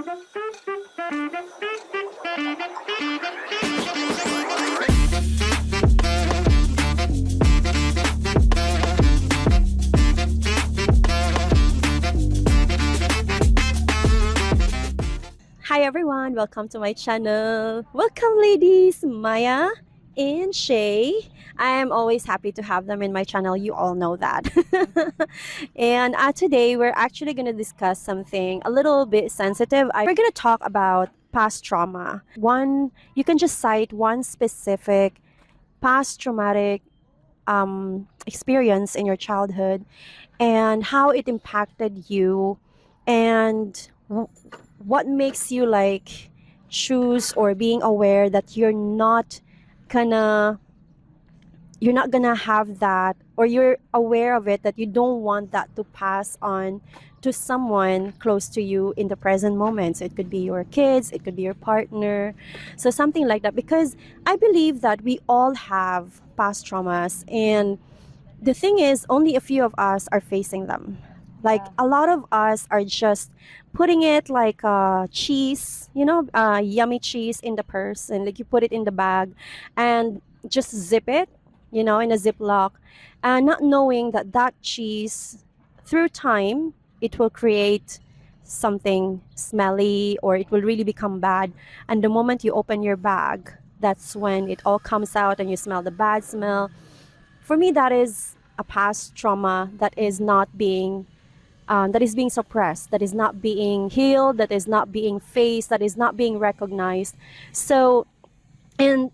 Hi everyone, welcome to my channel. Welcome ladies, Maya and Shay. I am always happy to have them in my channel. You all know that. And today we're actually going to discuss something a little bit sensitive. We're going to talk about past trauma. You can just cite one specific past traumatic experience in your childhood and how it impacted you and what makes you like choose or being aware that you're not gonna have that, or you're aware of it that you don't want that to pass on to someone close to you in the present moment. So it could be your kids, it could be your partner, so something like that, because I believe that we all have past traumas, and the thing is only a few of us are facing them. Like a lot of us are just putting it like cheese, yummy cheese in the purse, and like you put it in the bag and just zip it, in a ziploc, and not knowing that that cheese, through time, it will create something smelly, or it will really become bad. And the moment you open your bag, that's when it all comes out and you smell the bad smell. For me, that is a past trauma that is being suppressed, that is not being healed, that is not being faced, that is not being recognized. So, and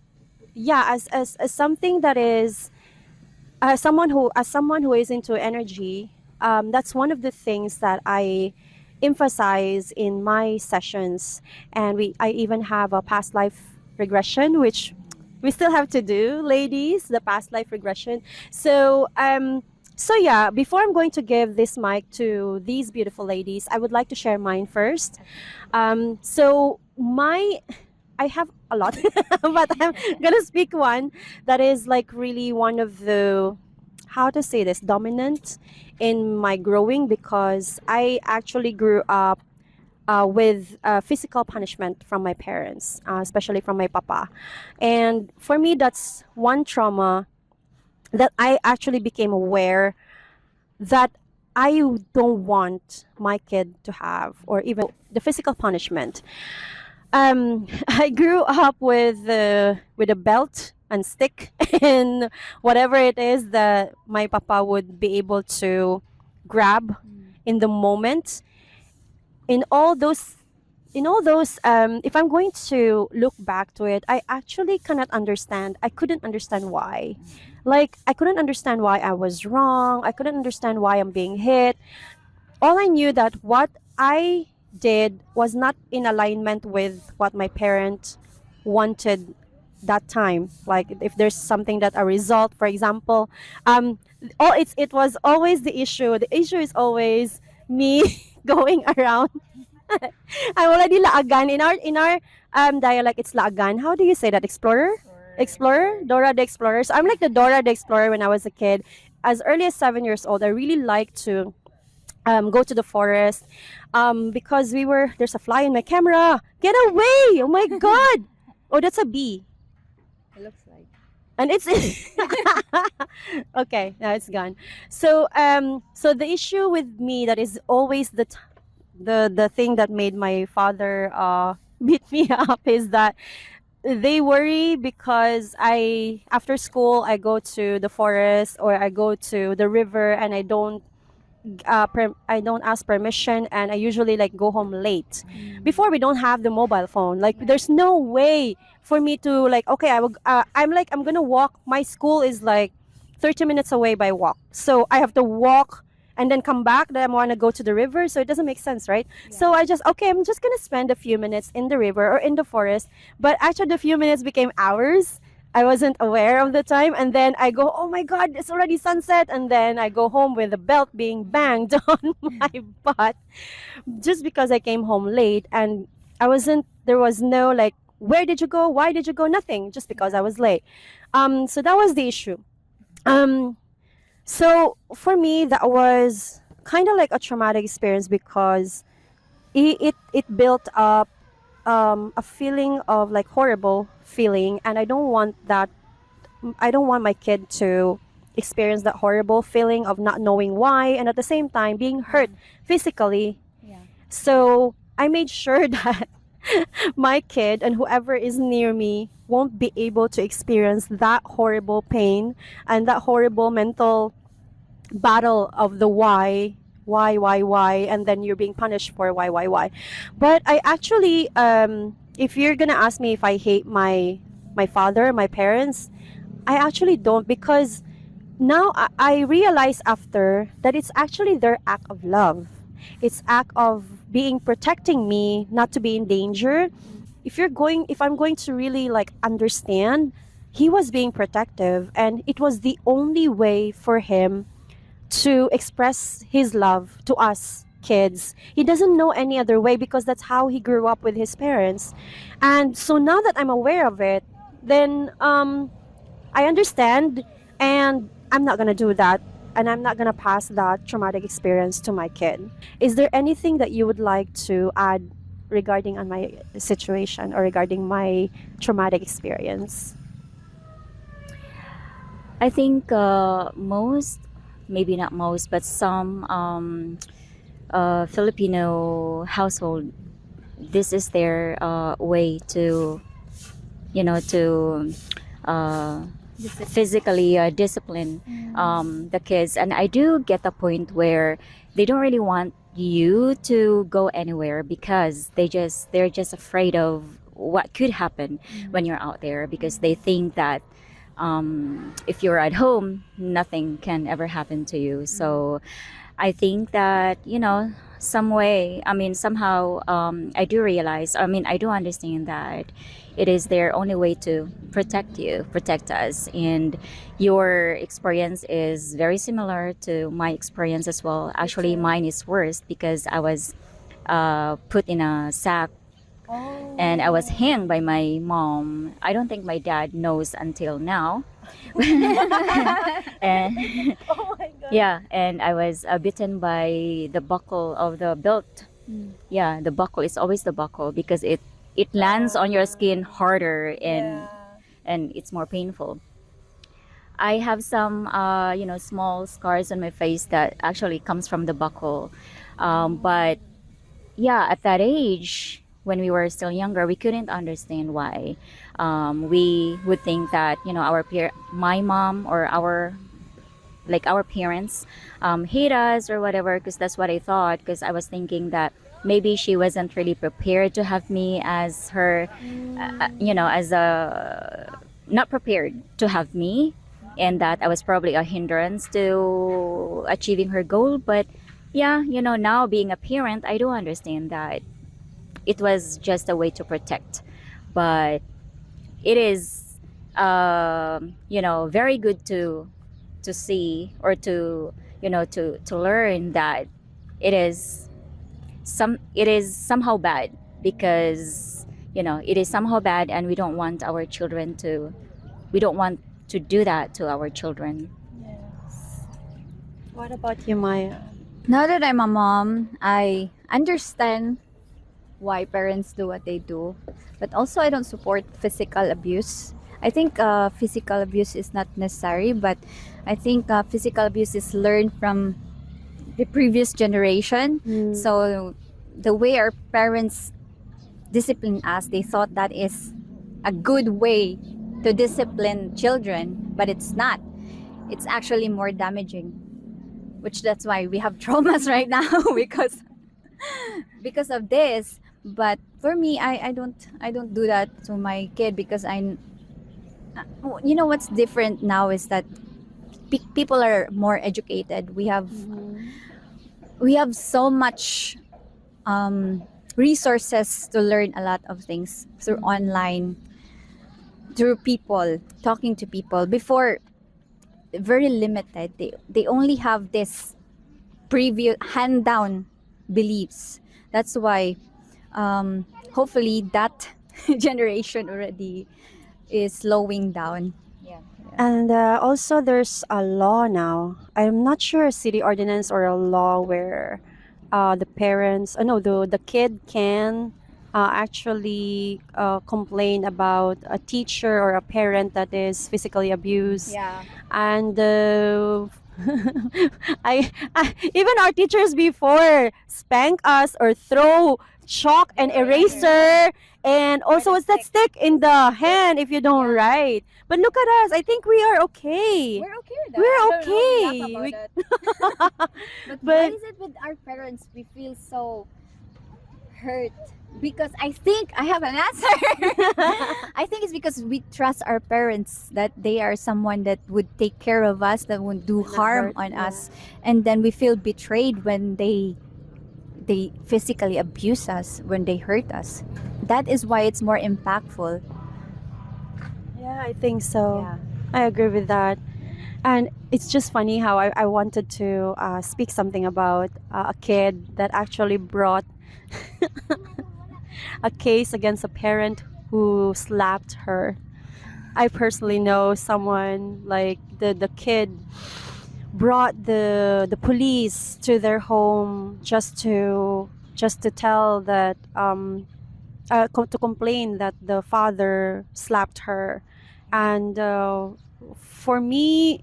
yeah, as something that is, as someone who is into energy, that's one of the things that I emphasize in my sessions. And I even have a past life regression, which we still have to do, ladies, the past life regression. So yeah, before I'm going to give this mic to these beautiful ladies, I would like to share mine first. I have a lot, but I'm gonna speak one that is like really one of the, how to say this, dominant in my growing, because I actually grew up with physical punishment from my parents, especially from my papa. And for me, that's one trauma that I actually became aware that I don't want my kid to have, or even the physical punishment. I grew up with a belt and stick and whatever it is that my papa would be able to grab in the moment. In all those, if I'm going to look back to it, I actually cannot understand. I couldn't understand why. Like, I couldn't understand why I was wrong. I couldn't understand why I'm being hit. All I knew that what I did was not in alignment with what my parent wanted that time. Like, if there's something that a result, for example, it was always the issue. The issue is always me going around. I'm already laagan in our dialect. It's laagan. How do you say that? Explorer, Dora the Explorer. So I'm like the Dora the Explorer when I was a kid. As early as 7 years old, I really liked to go to the forest, because there's a fly in my camera. Get away! Oh my god! Oh, that's a bee. It looks like. And it's okay. Now it's gone. So so the issue with me, that is always the thing that made my father beat me up, is that they worry because after school I go to the forest or I go to the river, and I don't ask permission, and I usually like go home late. Before, we don't have the mobile phone. Like, there's no way for me to like, okay, I'm gonna walk. My school is like 30 minutes away by walk, so I have to walk and then come back. Then I want to go to the river, so it doesn't make sense, right? Yeah. So I'm just gonna spend a few minutes in the river or in the forest. But actually, the few minutes became hours. I wasn't aware of the time, and then I go, oh my god, it's already sunset, and then I go home with the belt being banged on my butt, just because I came home late, and there was no like, where did you go, why did you go, nothing, just because I was late. So that was the issue. So for me, that was kind of like a traumatic experience, because it built up a feeling of like horrible feeling, and I don't want my kid to experience that horrible feeling of not knowing why, and at the same time being hurt physically. Yeah. So I made sure that my kid and whoever is near me won't be able to experience that horrible pain and that horrible mental battle of the why, and then you're being punished for why. But I actually, if you're gonna ask me if I hate my father, my parents, I actually don't, because now I realize after that it's actually their act of love. It's act of being protecting me not to be in danger. If I'm going to really like understand, he was being protective, and it was the only way for him to express his love to us kids. He doesn't know any other way because that's how he grew up with his parents. And so now that I'm aware of it, then I understand, and I'm not gonna do that, and I'm not gonna pass that traumatic experience to my kid. Is there anything that you would like to add regarding on my situation or regarding my traumatic experience? I think most, maybe not most, but some Filipino household, this is their way to, to uh, physically discipline the kids. And I do get the point where they don't really want you to go anywhere because they're just afraid of what could happen when you're out there, because they think that if you're at home, nothing can ever happen to you. So I think that, some way, I mean, somehow, I do realize, I mean, I do understand that it is their only way to protect you, protect us. And your experience is very similar to my experience as well. Actually, mine is worse because I was put in a sack and I was hanged by my mom. I don't think my dad knows until now. And yeah, and I was bitten by the buckle of the belt. Yeah, the buckle is always the buckle because it lands on your skin harder, and it's more painful. I have some small scars on my face that actually comes from the buckle. But yeah, at that age, when we were still younger, we couldn't understand why. We would think that my mom or our parents hate us or whatever, because that's what I thought. Because I was thinking that maybe she wasn't really prepared to have me as her, as a not prepared to have me, and that I was probably a hindrance to achieving her goal. But yeah, now being a parent, I do understand that it was just a way to protect. But it is, very good to see, or to learn that it is somehow bad, because it is somehow bad, and we don't want to do that to our children. What about you, Maya? Now that I'm a mom, I understand why parents do what they do, but also I don't support physical abuse. I think physical abuse is not necessary, but I think physical abuse is learned from the previous generation. So the way our parents discipline us, they thought that is a good way to discipline children, but it's not. It's actually more damaging, which that's why we have traumas right now because of this. But for me, I don't do that to my kid, because what's different now is that people are more educated. We have so much resources to learn a lot of things through online, through people, talking to people. Before, very limited. They only have this previous hand down beliefs. That's why hopefully that generation already is slowing down. Yeah. And also, there's a law now. I'm not sure a city ordinance or a law where the parents, no, the kid can actually complain about a teacher or a parent that is physically abused. Yeah. And I even our teachers before spank us or throw chalk and eraser, and also what's that stick in the hand if you don't Yeah. write. But look at us, I think we are okay. We're okay with that. We're I don't know, okay. we laugh We- about it. But why But is it with our parents we feel so hurt? Because I think I have an answer. I think it's because we trust our parents that they are someone that would take care of us, that won't do Not harm hurt, on yeah. us, and then we feel betrayed when they physically abuse us, when they hurt us. That is why it's more impactful. yeah, I think so. Yeah. I agree with that. And it's just funny how I wanted to speak something about a kid that actually brought a case against a parent who slapped her. I personally know someone like the kid brought the police to their home just to tell that to complain that the father slapped her. And for me,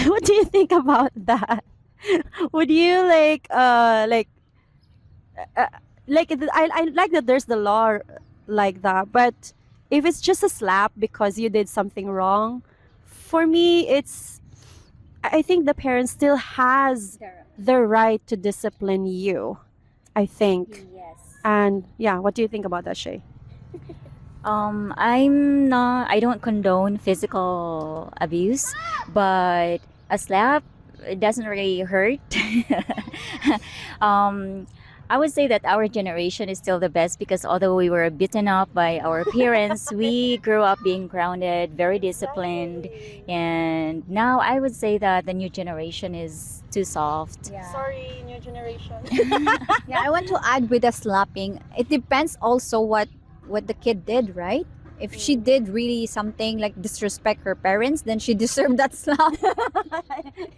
what do you think about that? Would you uh, I like that there's the law like that, but if it's just a slap because you did something wrong, for me I think the parent still has the right to discipline you, I think. Yes. And yeah, what do you think about that, Shay? I don't condone physical abuse, but a slap, it doesn't really hurt. um, I would say that our generation is still the best because although we were beaten up by our parents, we grew up being grounded, very disciplined, and now I would say that the new generation is too soft. Yeah. Sorry, new generation. Yeah, I want to add with the slapping. It depends also what the kid did, right? If she did really something like disrespect her parents, then she deserved that slap.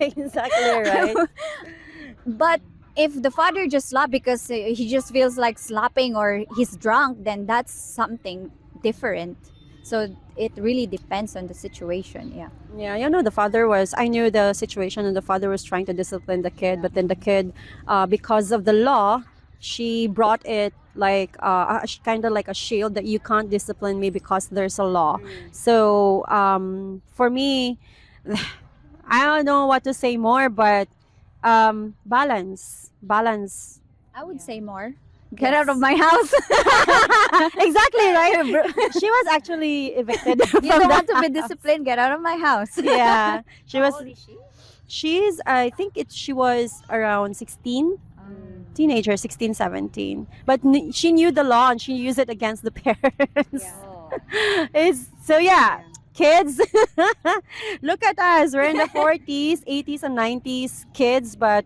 Exactly right. But if the father just slapped because he just feels like slapping or he's drunk, then that's something different. So it really depends on the situation. Yeah. Yeah, I knew the situation, and the father was trying to discipline the kid, but then the kid, because of the law, she brought it like kind of like a shield that you can't discipline me because there's a law. So for me, I don't know what to say more, but balance. I would say more. Get out Yes. of my house. Exactly right. She was actually evicted You from don't want the to be disciplined. Get out of my house. Yeah, she How was. old is she? She's, I think she was around 16, teenager, 16, 17. But she knew the law and she used it against the parents. Oh. It's so yeah, kids. Look at us. We're in the 40s, 80s, and 90s kids, but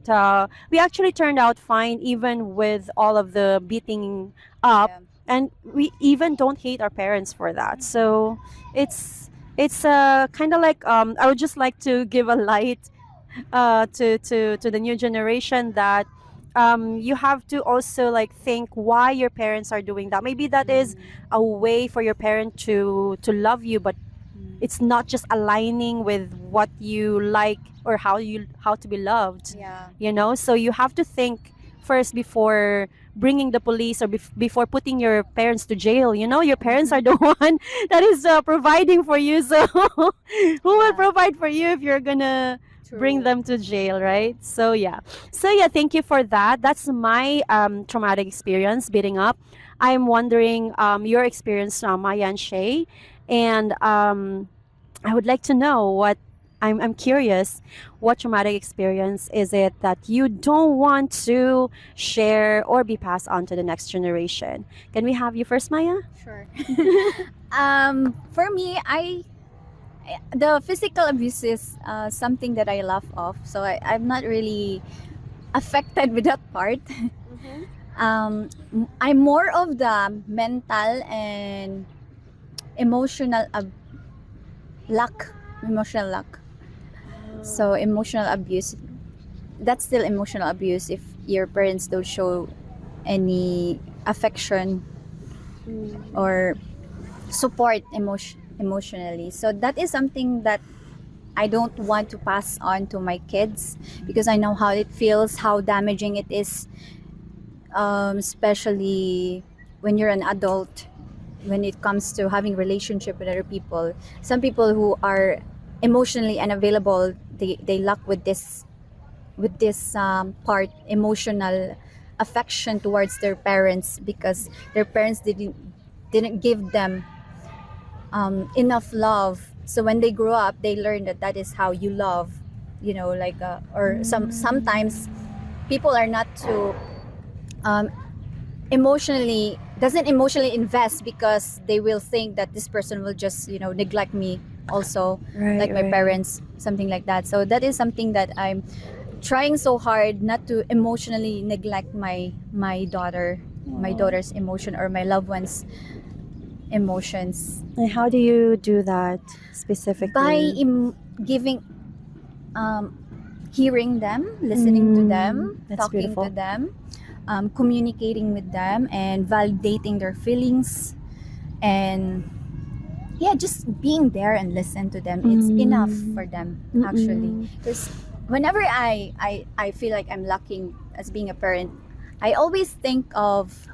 we actually turned out fine even with all of the beating up, Yeah. and we even don't hate our parents for that. So it's kind of like I would just like to give a light to the new generation that you have to also like think why your parents are doing that. Maybe that is a way for your parent to love you, but it's not just aligning with what you like or how to be loved. Yeah. So you have to think first before bringing the police or before putting your parents to jail. Your parents are the one that is providing for you, so who will provide for you if you're gonna bring them to jail, right? So yeah, thank you for that. That's my traumatic experience beating up. I'm wondering your experience, Maya and Shay, and I would like to know what I'm curious, what traumatic experience is it that you don't want to share or be passed on to the next generation? Can we have you first, Maya? Sure. For me, the physical abuse is something that I laugh off, so I'm not really affected with that part. I'm more of the mental and emotional emotional lack. So emotional abuse, that's still emotional abuse. If your parents don't show any affection or support emotionally. So that is something that I don't want to pass on to my kids, because I know how it feels, how damaging it is, especially when you're an adult, when it comes to having relationship with other people. Some people who are emotionally unavailable, they lack with this part, emotional affection towards their parents, because their parents didn't give them enough love. So when they grow up, they learn that that is how you love, like or sometimes people are not too um, emotionally doesn't emotionally invest, because they will think that this person will just neglect me also, Right, like my right. parents, something like that. So that is something that I'm trying so hard not to emotionally neglect my daughter's emotion, or my loved ones emotions, And how do you do that by specifically? giving um, hearing them, listening to them, That's talking to beautiful. them, communicating with them, and validating their feelings, and yeah, just being there and listen to them. It's enough for them, actually. Mm-mm. Because whenever I feel like I'm lacking as being a parent, I always think of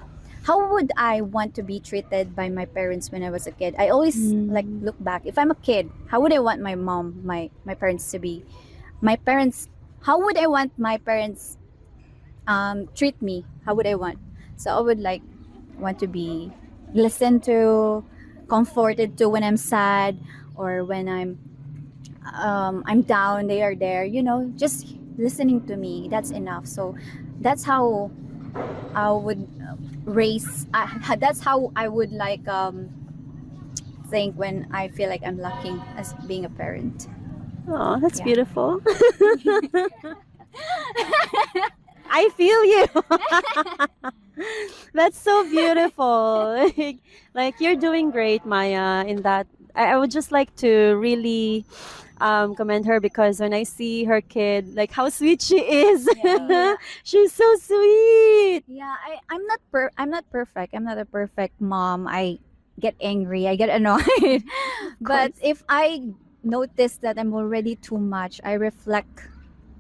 how would I want to be treated by my parents when I was a kid. I always like look back. If I'm a kid, how would I want my parents to be? My parents, how would I want my parents treat me? How would I want? So I would want to be listened to, comforted to when I'm sad, or when I'm down. They are there, just listening to me. That's enough. So that's how I would raise. That's how I would think when I feel like I'm lacking as being a parent. Oh, that's Yeah. beautiful. I feel you. That's so beautiful. Like you're doing great, Maya. In that, I would just like to really commend her, because when I see her kid, like how sweet she is. Yeah. She's so sweet. Yeah, I'm not perfect. I'm not a perfect mom. I get angry, I get annoyed. But course. if I notice that I'm already too much, I reflect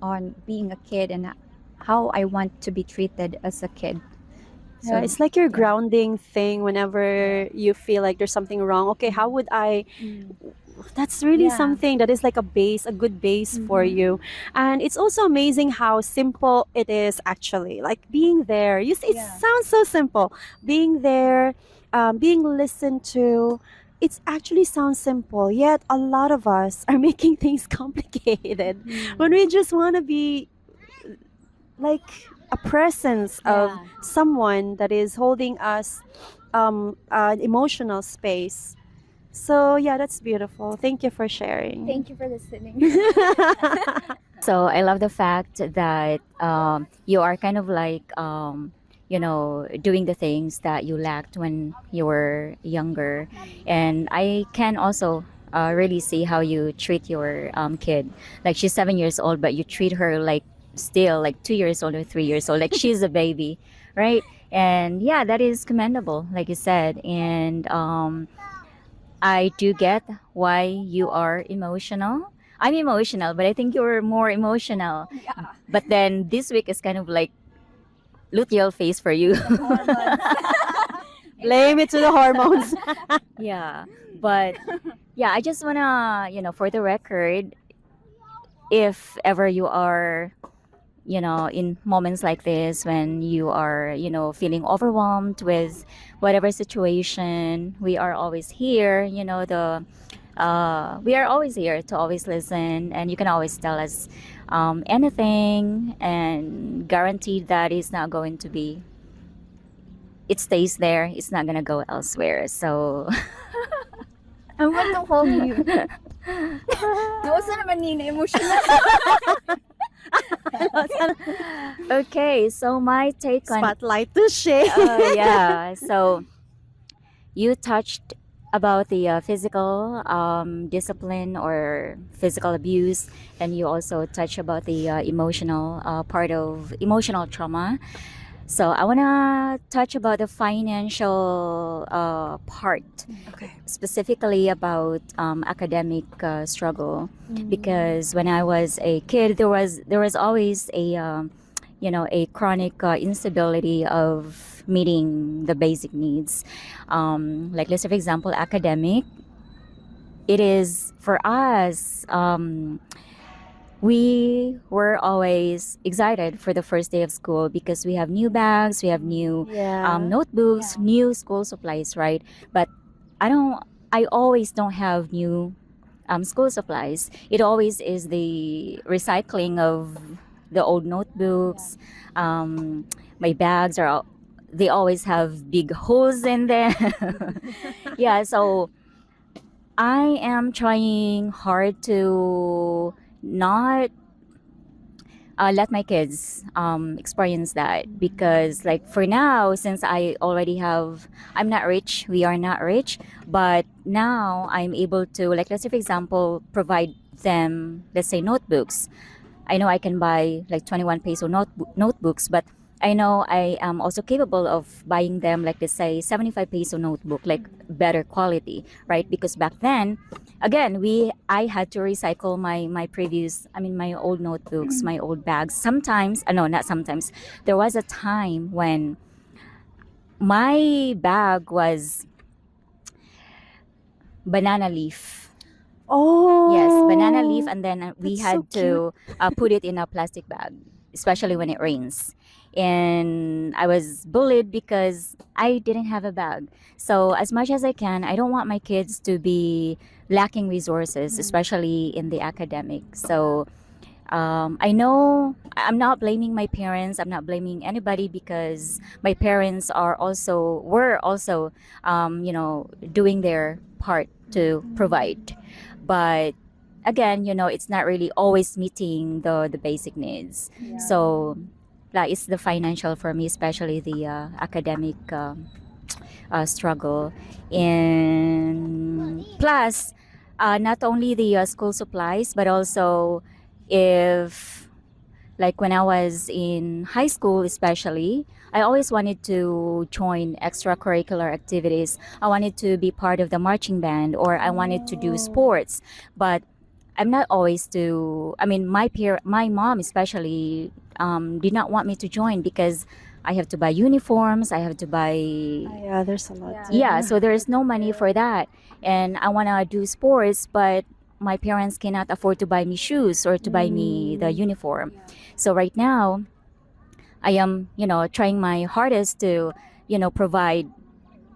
on being a kid and how I want to be treated as a kid. Yeah, So it's like your yeah. grounding thing whenever you feel like there's something wrong. Okay, how would I? Mm. That's really Yeah. something that is like a base, a good base for Mhm. you. And it's also amazing how simple it is actually. Like being there. You see, it Yeah. sounds so simple. Being there, being listened to. It actually sounds simple, yet a lot of us are making things complicated when we just want to be like a presence of Yeah. someone that is holding us an emotional space. So yeah, that's beautiful. Thank you for sharing. Thank you for listening. So I love the fact that you are kind of like, doing the things that you lacked when you were younger. And I can also really see how you treat your kid. Like she's 7 years old, but you treat her like still like 2 years old or 3 years old, like she's a baby, right? And yeah, that is commendable, like you said. And I do get why you are emotional. I'm emotional, but I think you're more emotional. Yeah. But then this week is kind of like luteal phase for you. Blame it to the hormones. Yeah. But yeah, I just wanna, for the record, if ever you are, in moments like this when you are, feeling overwhelmed with whatever situation, we are always here, we are always here to always listen, and you can always tell us anything, and guaranteed that it's not going to be, it stays there, it's not going to go elsewhere. So I want to hold you. Nausa naman Nina, emotional. okay, so my take on Spotlight to share. yeah, so you touched about the physical discipline or physical abuse, and you also touch about the emotional part of emotional trauma. So I want to touch about the financial part, Okay. specifically about academic struggle, because when I was a kid, there was always a a chronic instability of meeting the basic needs. Like let's say for example, academic. It is for us. We were always excited for the first day of school because we have new bags, we have new Yeah. notebooks, new school supplies, right? But I don't. I always don't have new school supplies. It always is the recycling of the old notebooks. Um, my bags are. They always have big holes in them. Yeah, so I am trying hard to not let my kids experience that, because like for now, since I already have, I'm not rich, we are not rich, but now I'm able to, like let's say for example, provide them, let's say, notebooks. I know I can buy like 21 peso notebooks, but I know I am also capable of buying them like let's say 75 peso notebook, like better quality, right? Because back then, again, I had to recycle my previous, I mean my old notebooks, my old bags. Sometimes, no, not sometimes. There was a time when my bag was banana leaf. Oh. Yes, banana leaf, and then we That's had so to put it in a plastic bag, especially when it rains. And I was bullied because I didn't have a bag. So as much as I can, I don't want my kids to be lacking resources, especially in the academic. So I know I'm not blaming my parents. I'm not blaming anybody because my parents were also, doing their part to provide. But again, it's not really always meeting the basic needs. So like it's the financial for me, especially the academic struggle. And plus, not only the school supplies, but also if like when I was in high school, especially, I always wanted to join extracurricular activities. I wanted to be part of the marching band, or I wanted to do sports, but I'm not always to. I mean, my mom especially did not want me to join because I have to buy uniforms. I have to buy. Yeah, there's a lot. Yeah, so there is no money for that, and I wanna do sports, but my parents cannot afford to buy me shoes or to buy me the uniform. So right now, I am, trying my hardest to, provide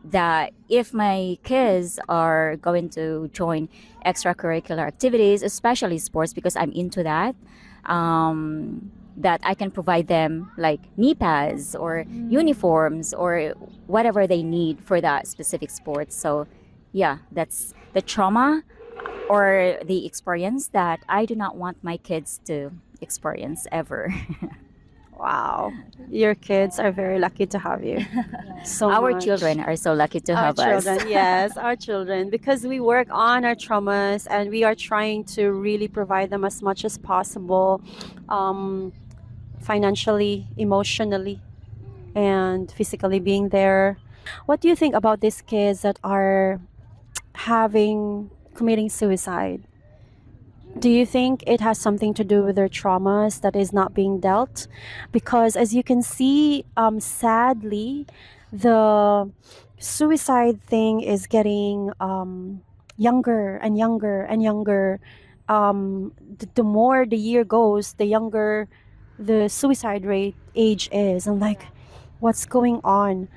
that if my kids are going to join extracurricular activities, especially sports, because I'm into that, that I can provide them like knee pads or uniforms or whatever they need for that specific sport. So, yeah, that's the trauma or the experience that I do not want my kids to experience ever. Wow. Your kids are very lucky to have you. So Our much. children are so lucky to Our have us. children, yes, our children, because we work on our traumas and we are trying to really provide them as much as possible, um, financially, emotionally, and physically being there. What do you think about these kids that are committing suicide? Do you think it has something to do with their traumas that is not being dealt? Because as you can see, sadly, the suicide thing is getting younger and younger and younger. The more the year goes, the younger the suicide rate age is. I'm like, what's going on?